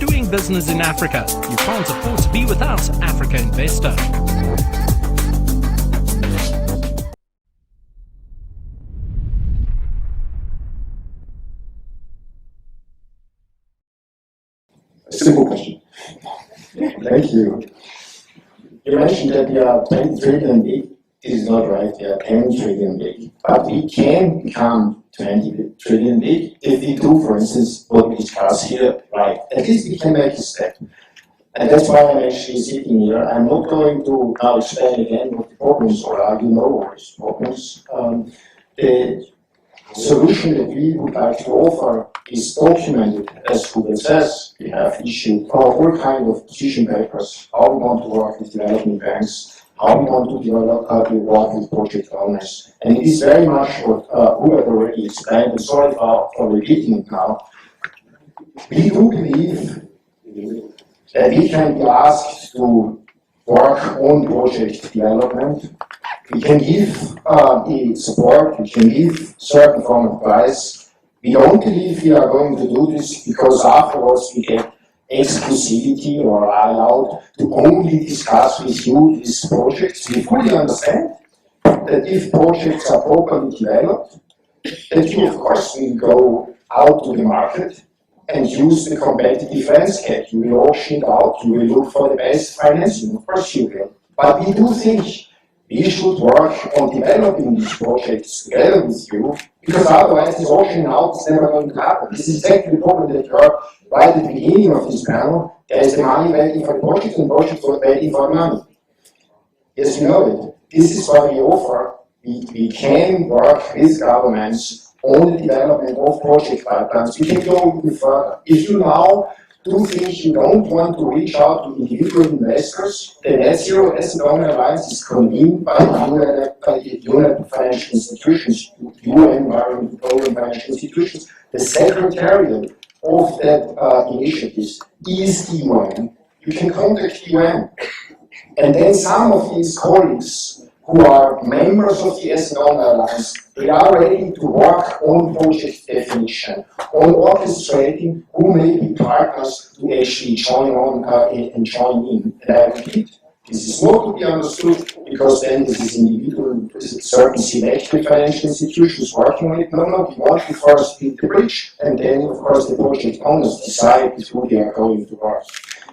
Doing business in Africa. You can't afford to be without Africa Investor. A simple question. Thank you. You mentioned that we are 20 trillion big. This is not right, we are 10 trillion big. But we can become 20 trillion big if we do, for instance, what we discuss here, right. At least we can make a step. And that's why I'm actually sitting here. I'm not going to now explain again what the problems are. You know all these problems. The solution that we would like to offer is documented as Google says. We have issued all kinds of decision papers, how we want to work with development banks, how we want to work with project owners. And it is very much what Google had already explained, and sorry for repeating it now. We do believe that we can be asked to work on project development. We can give the support, we can give certain form of advice. We don't believe we are going to do this because afterwards we get exclusivity or are allowed to only discuss with you these projects. We fully understand that if projects are properly developed, that you of course will go out to the market and use the competitive landscape. You will auction it out, you will look for the best financing, of course you will. But we do think we should work on developing these projects together with you, because otherwise this auctioning out is never going to happen. This is exactly the problem that you heard right at the beginning of this panel. There is the money waiting for the project and the project waiting for the money. Yes, you know it. This is what we offer. We can work with governments on the development of project pipelines. We can go even further. If you now do think you don't want to reach out to individual investors, the Net Zero Asset Owner Alliance is convened by the UN financial institutions, UN environmental financial institutions. The secretariat of that initiative is the UN. You can contact the UN. And then some of these colleagues who are members of the Asset Owner Alliance, they are ready to work on project definition, on orchestrating who may be partners to actually join on and join in. And I repeat, this is not to be understood because then this is individual, certain selected financial institutions working on it. No, we want to first build the bridge, and then of course the project owners decide with who they are going to work.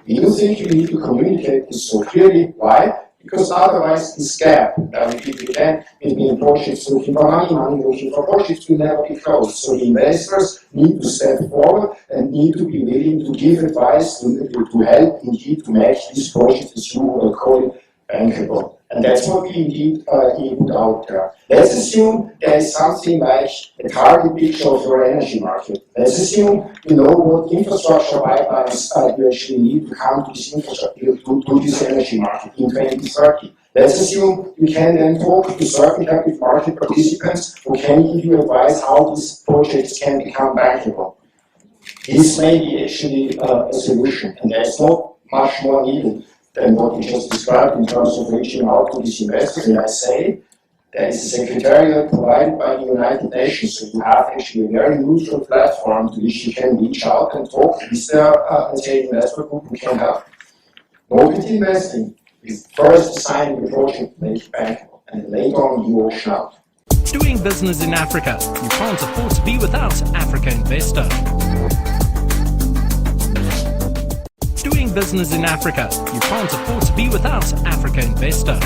We do think we need to communicate this so clearly. Why? Because otherwise this gap, I repeat it again, between projects looking for money looking for projects will never be closed. So the investors need to step forward and need to be willing to give advice to help indeed to make these projects, as you will call it, bankable. And that's what we indeed put out there. Let's assume there is something like a target picture of your energy market. Let's assume you know what infrastructure pipelines you actually need to come to this infrastructure, to this energy market in 2030. Let's assume you can then talk to certain captive market participants who can give you advice how these projects can become bankable. This may be actually a solution, and there's not much more needed than what you just described in terms of reaching out to these investors. And I say there is a secretariat provided by the United Nations, so you have actually a very neutral platform to which you can reach out and talk. Is there, let's say, investor group who can help? Mobility investing is first assigning the project to make it bankable, and later on you auction out. Doing business in Africa. You can't afford to be without Africa Investor. Doing business in Africa. You can't afford to be without Africa Investor.